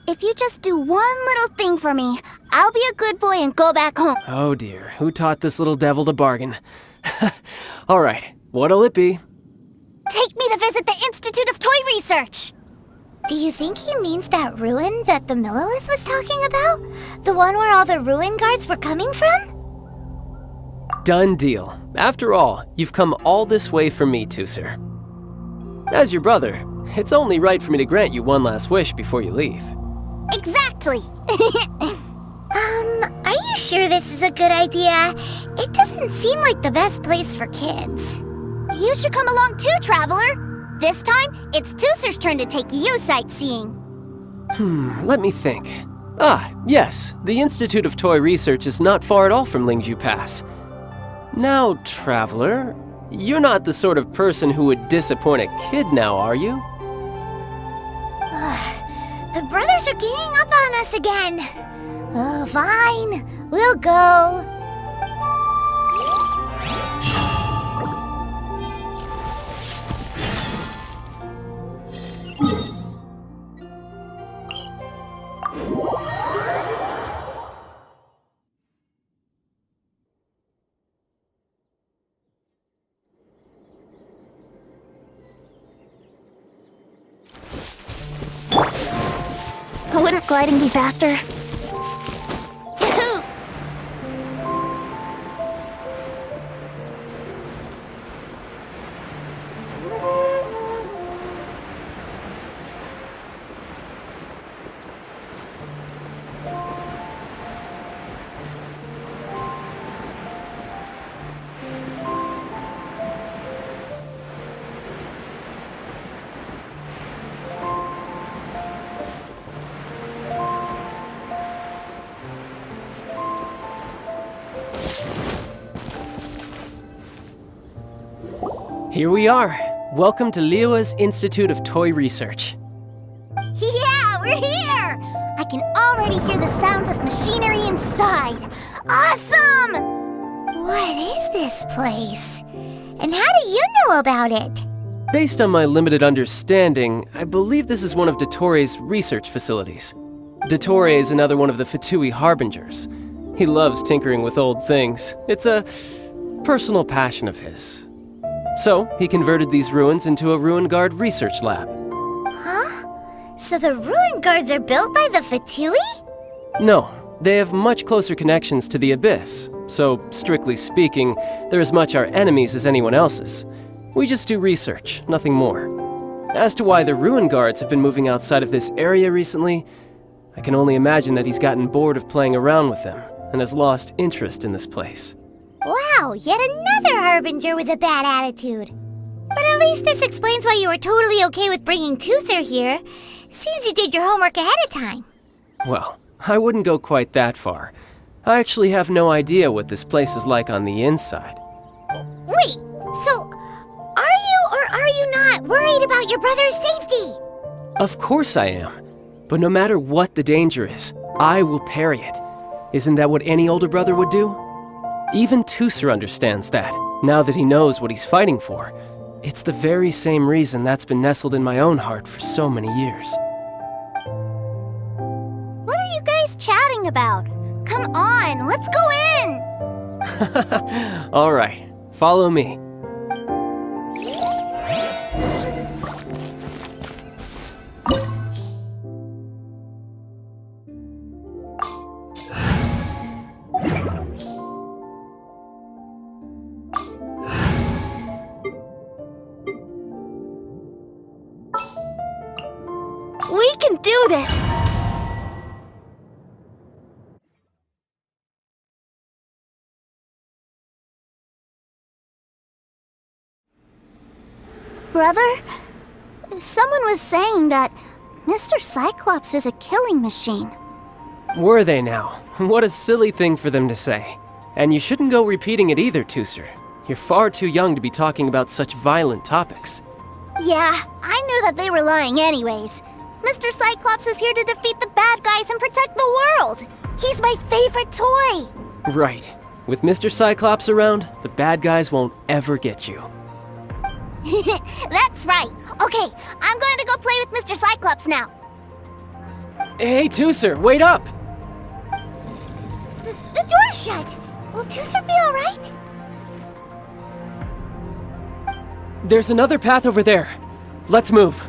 If you just do one little thing for me, I'll be a good boy and go back home. Oh dear, who taught this little devil to bargain? All right, what'll it be? Take me to visit the Institute of Toy Research. Do you think he means that ruin that the Millilith was talking about? The one where all the ruinguards were coming from? Done deal. After all, you've come all this way for me, Teucer. As your brother, it's only right for me to grant you one last wish before you leave. Exactly. Are you sure this is a good idea? It doesn't seem like the best place for kids. You should come along too, Traveler. This time, it's Teucer's turn to take you sightseeing. Let me think. Ah, yes, the Institute of Toy Research is not far at all from Lingju Pass. Now, Traveler, you're not the sort of person who would disappoint a kid now, are you? The brothers are ganging up on us again. Oh, fine. We'll go. Wouldn't gliding be faster? Here we are. Welcome to Liyue's Institute of Toy Research. Yeah, we're here! I can already hear the sounds of machinery inside. Awesome! What is this place? And how do you know about it? Based on my limited understanding, I believe this is one of Dottoro's research facilities. Dottore is another one of the Fatui Harbingers. He loves tinkering with old things. It's a personal passion of his. So, he converted these ruins into a ruinguard research lab. Huh? So the ruinguards are built by the Fatui? No, they have much closer connections to the Abyss. So, strictly speaking, they're as much our enemies as anyone else's. We just do research, nothing more. As to why the ruinguards have been moving outside of this area recently, I can only imagine that he's gotten bored of playing around with them and has lost interest in this place. Wow, yet another harbinger with a bad attitude. But at least this explains why you were totally okay with bringing Teucer here. Seems you did your homework ahead of time. Well, I wouldn't go quite that far. I actually have no idea what this place is like on the inside. Wait, so are you or are you not worried about your brother's safety? Of course I am. But no matter what the danger is, I will parry it. Isn't that what any older brother would do? Even Teucer understands that, now that he knows what he's fighting for. It's the very same reason that's been nestled in my own heart for so many years. What are you guys chatting about? Come on, let's go in! All right, follow me. We can do this! Brother, someone was saying that Mr. Cyclops is a killing machine. Were they now? What a silly thing for them to say. And you shouldn't go repeating it either, Teucer. You're far too young to be talking about such violent topics. Yeah, I knew that they were lying anyways. Mr. Cyclops is here to defeat the bad guys and protect the world. He's my favorite toy. Right. With Mr. Cyclops around, the bad guys won't ever get you. That's right. Okay, I'm going to go play with Mr. Cyclops now. Hey, Teucer, wait up! The door's shut. Will Teucer be alright? There's another path over there. Let's move.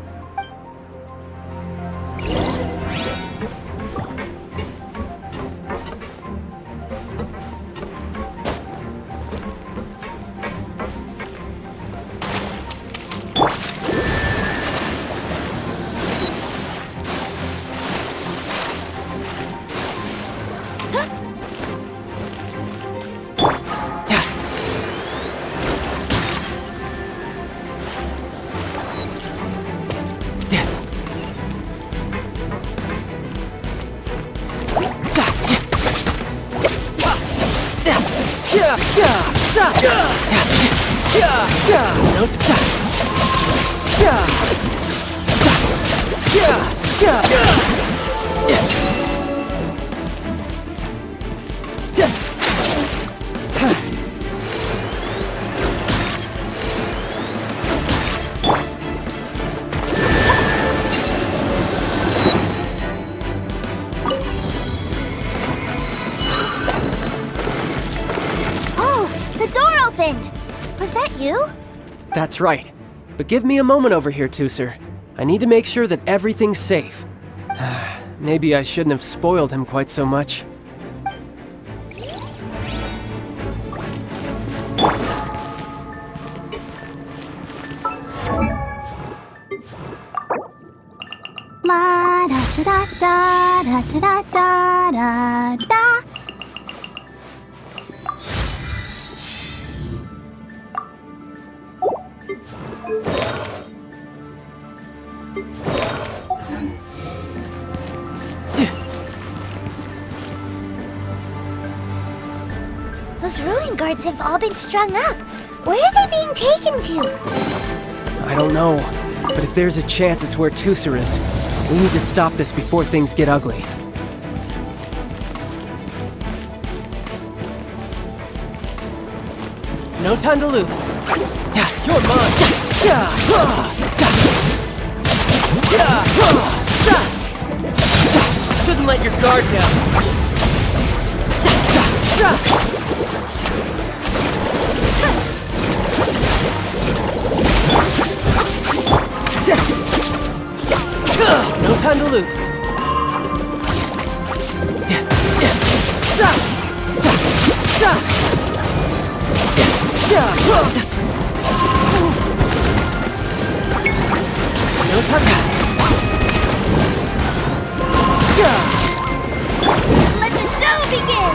Was that you? That's right. But give me a moment over here, Teucer. I need to make sure that everything's safe. Maybe I shouldn't have spoiled him quite so much. La da da da da da da da da. Those ruin guards have all been strung up. Where are they being taken to? I don't know, but if there's a chance it's where Teucer is, we need to stop this before things get ugly. No time to lose. You're mine. Shouldn't let your guard down. No time to lose. No time. Let the show begin!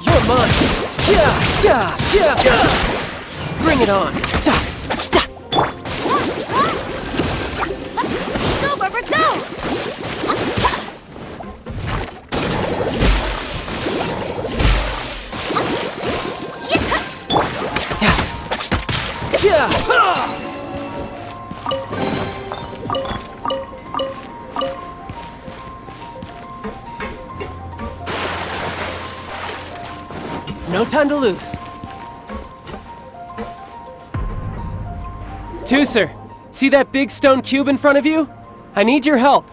You're mine. Bring it on. Go, Barbara, go! No time to lose. Teucer, see that big stone cube in front of you? I need your help.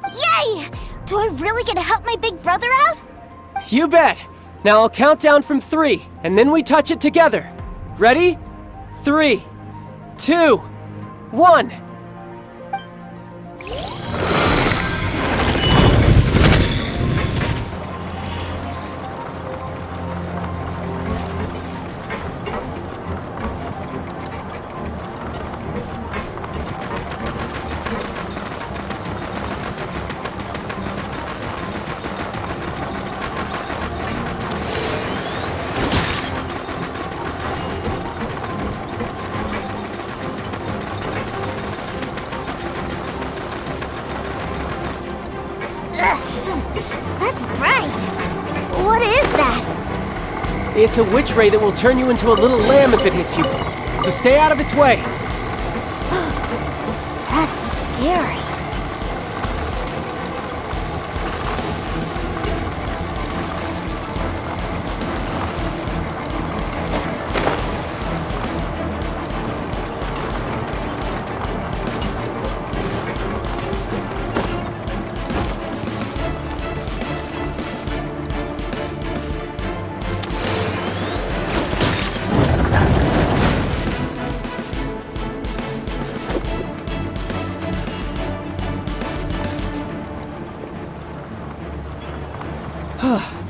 Yay! Do I really get to help my big brother out? You bet. Now I'll count down from 3, and then we touch it together. Ready? 3, 2, 1. That's bright. What is that? It's a witch ray that will turn you into a little lamb if it hits you. So stay out of its way. That's scary.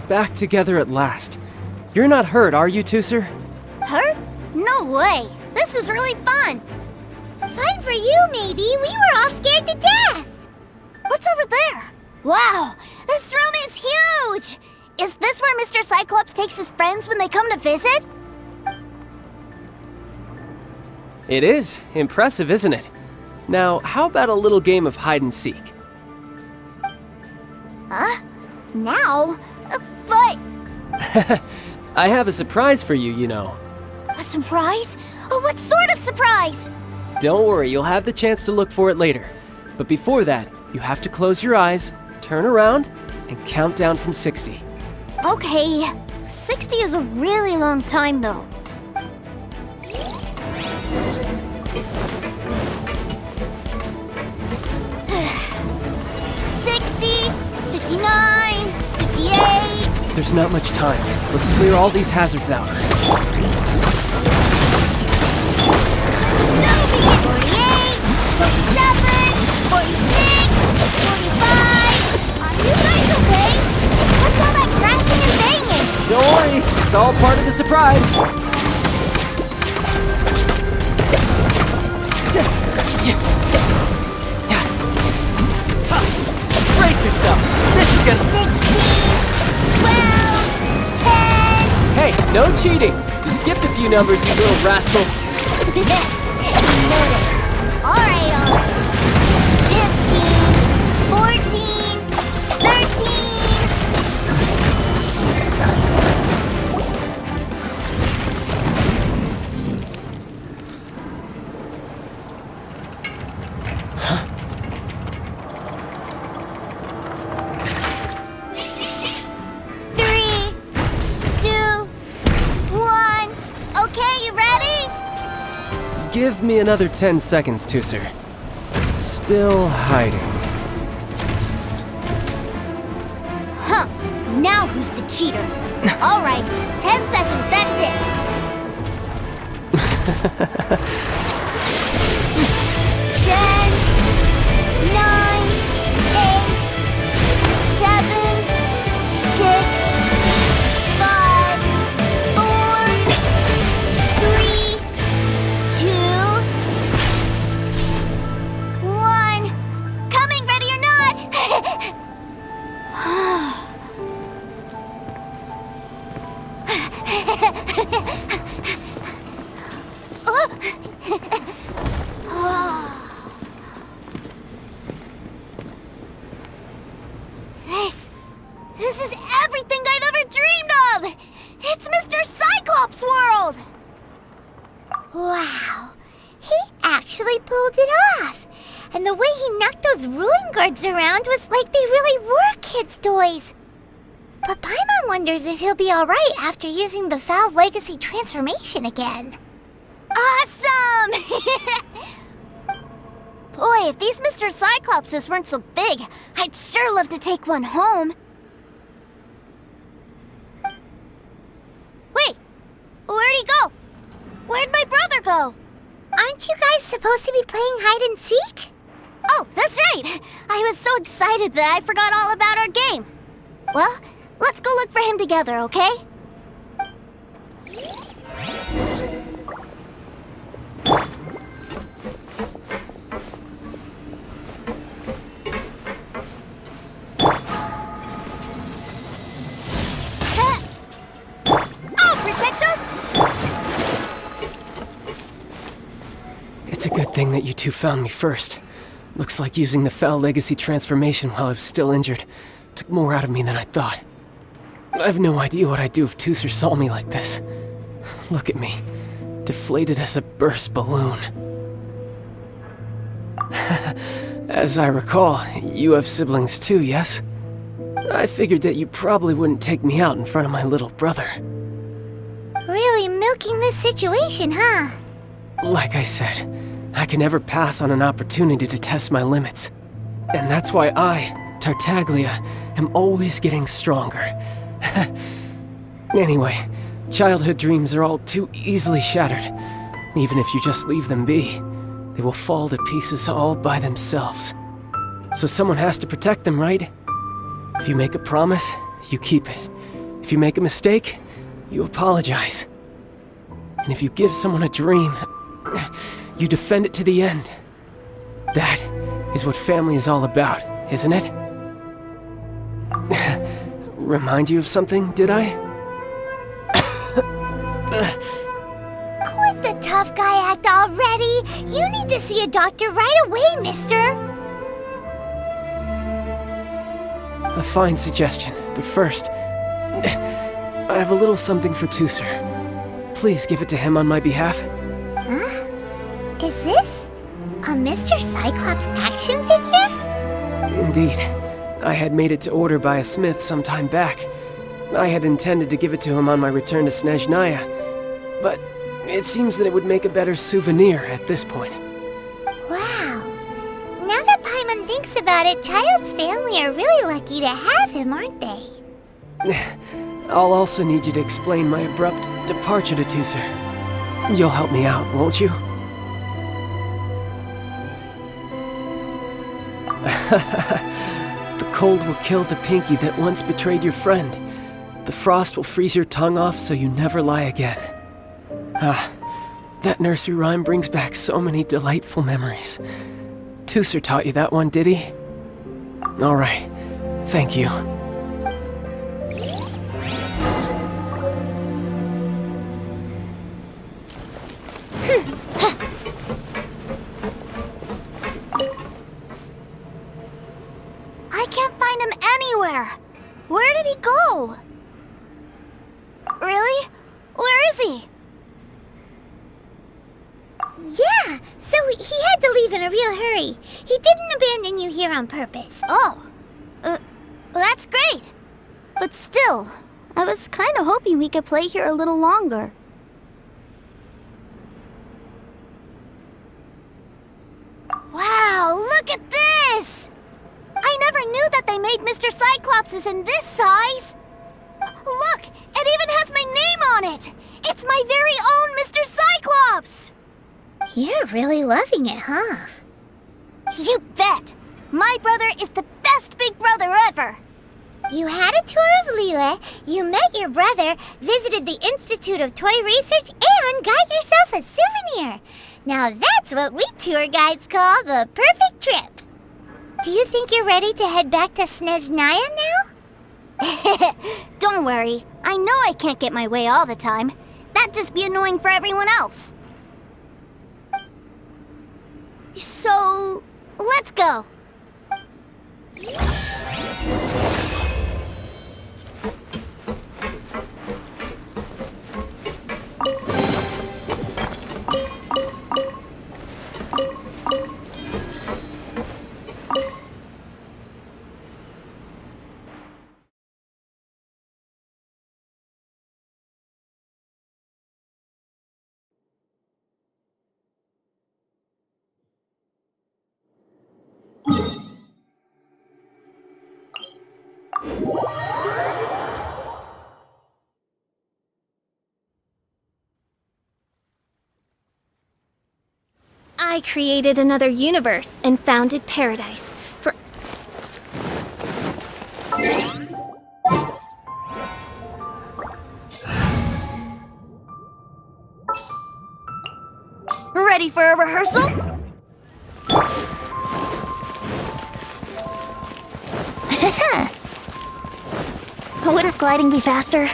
Back together at last. You're not hurt, are you, Teucer? Hurt? No way. This is really fun. Fun for you, maybe. We were all scared to death. What's over there? Wow, this room is huge. Is this where Mr. Cyclops takes his friends when they come to visit? It is. Impressive, isn't it? Now, how about a little game of hide and seek? Huh? Now? But... I have a surprise for you, you know. A surprise? Oh, what sort of surprise? Don't worry, you'll have the chance to look for it later. But before that, you have to close your eyes, turn around, and count down from 60. Okay, 60 is a really long time, though. 60, 59, 58... There's not much time. Let's clear all these hazards out. 48, 47, 46, 45... Are you guys okay? What's all that crashing and banging? Don't worry, It's all part of the surprise. Brace yourself. This is gonna... 16, 12, 10. Hey, no cheating. You skipped a few numbers, you little rascal. Alright. 15, 14, 13. Give me another 10 seconds, Teucer. Still hiding. Huh. Now who's the cheater? Alright, 10 seconds, that's it. 10, 9, 8, 7, 6, 5, 4, 3, 2, 1. Coming, ready or not? This is everything I've ever dreamed of! It's Mr. Cyclops' world! Wow, he actually pulled it off. And the way he knocked those ruinguards around was like they really were kids' toys. But Paimon wonders if he'll be alright after using the Valve Legacy transformation again. Awesome! Boy, if these Mr. Cyclopses weren't so big, I'd sure love to take one home. Wait, where'd he go? Where'd my brother go? Aren't you guys supposed to be playing hide and seek? Oh, that's right! I was so excited that I forgot all about our game. Well, let's go look for him together, okay? It's a good thing that you two found me first. Looks like using the Foul Legacy transformation while I was still injured took more out of me than I thought. I have no idea what I'd do if Teucer saw me like this. Look at me, deflated as a burst balloon. As I recall, you have siblings too, yes? I figured that you probably wouldn't take me out in front of my little brother. Really milking this situation, huh? Like I said, I can never pass on an opportunity to test my limits. And that's why I, Tartaglia, am always getting stronger. Anyway, childhood dreams are all too easily shattered. Even if you just leave them be, they will fall to pieces all by themselves. So someone has to protect them, right? If you make a promise, you keep it. If you make a mistake, you apologize. And if you give someone a dream, you defend it to the end. That is what family is all about, isn't it? Remind you of something, did I? Quit the tough guy act already! You need to see a doctor right away, mister! A fine suggestion, but first, I have a little something for Teucer. Please give it to him on my behalf. Huh? Is this a Mr. Cyclops action figure? Indeed. I had made it to order by a smith some time back. I had intended to give it to him on my return to Snezhnaya, but it seems that it would make a better souvenir at this point. Wow. Now that Paimon thinks about it, Child's family are really lucky to have him, aren't they? I'll also need you to explain my abrupt departure to Teucer. You'll help me out, won't you? The cold will kill the pinky that once betrayed your friend, The frost will freeze your tongue off so you never lie again. Ah, that nursery rhyme brings back so many delightful memories. Teucer taught you that one, did he? All right, thank you. I can't find him anywhere. Where did he go? Really? Where is he? Yeah, so he had to leave in a real hurry. He didn't abandon you here on purpose. Oh, that's great. But still, I was kind of hoping we could play here a little longer. Wow, look at this! I never knew that they made Mr. Cyclops in this size. Look, it even has my name on it. It's my very own Mr. Cyclops. You're really loving it, huh? You bet! My brother is the best big brother ever! You had a tour of Liyue, you met your brother, visited the Institute of Toy Research, and got yourself a souvenir! Now that's what we tour guides call the perfect trip! Do you think you're ready to head back to Snezhnaya now? Don't worry, I know I can't get my way all the time. That'd just be annoying for everyone else. So, let's go. I created another universe and founded paradise for... Ready for a rehearsal? Wouldn't gliding be faster?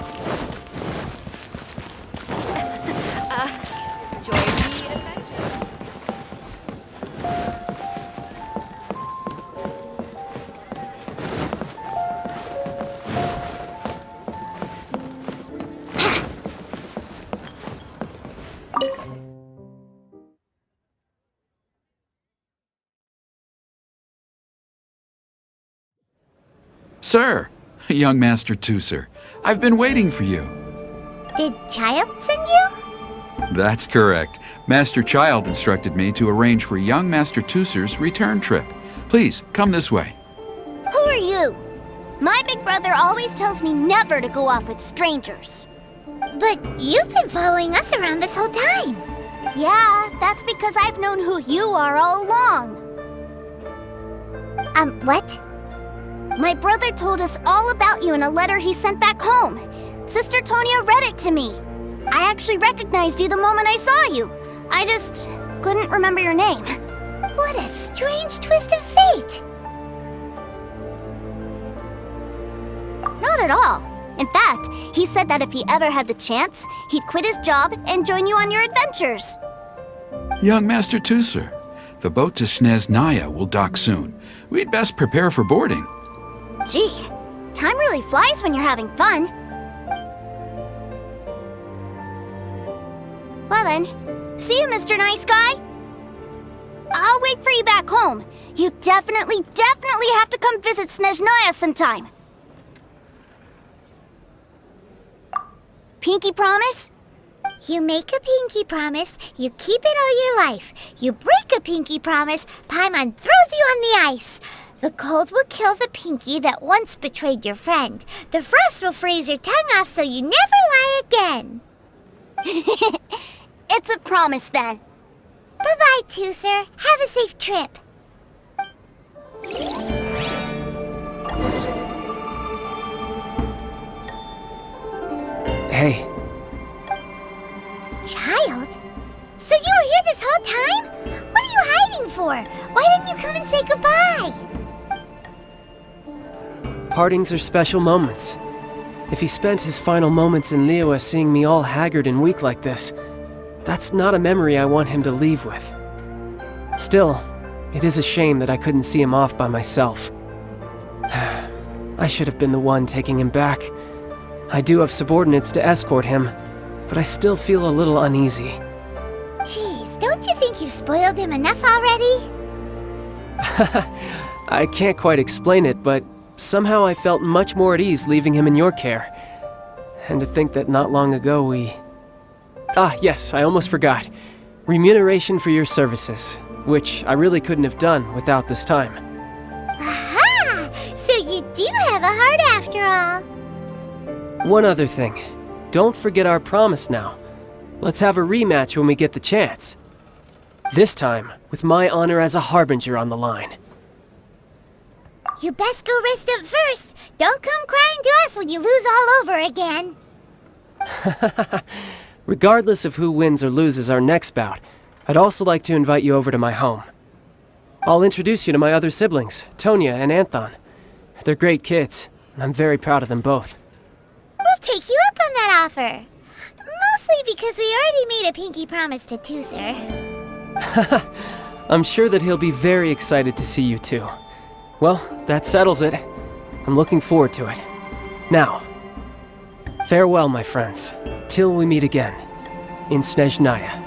Sir, young Master Teucer, I've been waiting for you. Did Child send you? That's correct. Master Child instructed me to arrange for young Master Teucer's return trip. Please, come this way. Who are you? My big brother always tells me never to go off with strangers. But you've been following us around this whole time. Yeah, that's because I've known who you are all along. What? My brother told us all about you in a letter he sent back home. Sister Tonia read it to me. I actually recognized you the moment I saw you. I just couldn't remember your name. What a strange twist of fate. Not at all. In fact, he said that if he ever had the chance, he'd quit his job and join you on your adventures. Young Master Teucer, the boat to Snezhnaya will dock soon. We'd best prepare for boarding. Gee, time really flies when you're having fun. Well then, see you, Mr. Nice Guy. I'll wait for you back home. You definitely have to come visit Snezhnaya sometime. Pinky promise? You make a pinky promise, you keep it all your life. You break a pinky promise, Paimon throws you on the ice. The cold will kill the pinky that once betrayed your friend. The frost will freeze your tongue off so you never lie again. It's a promise then. Bye-bye, Teucer. Have a safe trip. Hey, Child? So you were here this whole time? What are you hiding for? Why didn't you come and say goodbye? partings are special moments. If he spent his final moments in Liyue seeing me all haggard and weak like this, that's not a memory I want him to leave with. Still, it is a shame that I couldn't see him off by myself. I should have been the one taking him back. I do have subordinates to escort him, but I still feel a little uneasy. Jeez, don't you think you've spoiled him enough already? I can't quite explain it, but somehow I felt much more at ease leaving him in your care. And to think that not long ago we... Ah, yes, I almost forgot. Remuneration for your services, which I really couldn't have done without this time. Aha! So you do have a heart after all. One other thing. Don't forget our promise now. Let's have a rematch when we get the chance. This time, with my honor as a harbinger on the line. You best go rest up first. Don't come crying to us when you lose all over again. Regardless of who wins or loses our next bout, I'd also like to invite you over to my home. I'll introduce you to my other siblings, Tonya and Anthon. They're great kids, and I'm very proud of them both. We'll take you up on that offer. Mostly because we already made a pinky promise to Teucer. I'm sure that he'll be very excited to see you too. Well, that settles it. I'm looking forward to it. Now, farewell, my friends, till we meet again in Snezhnaya.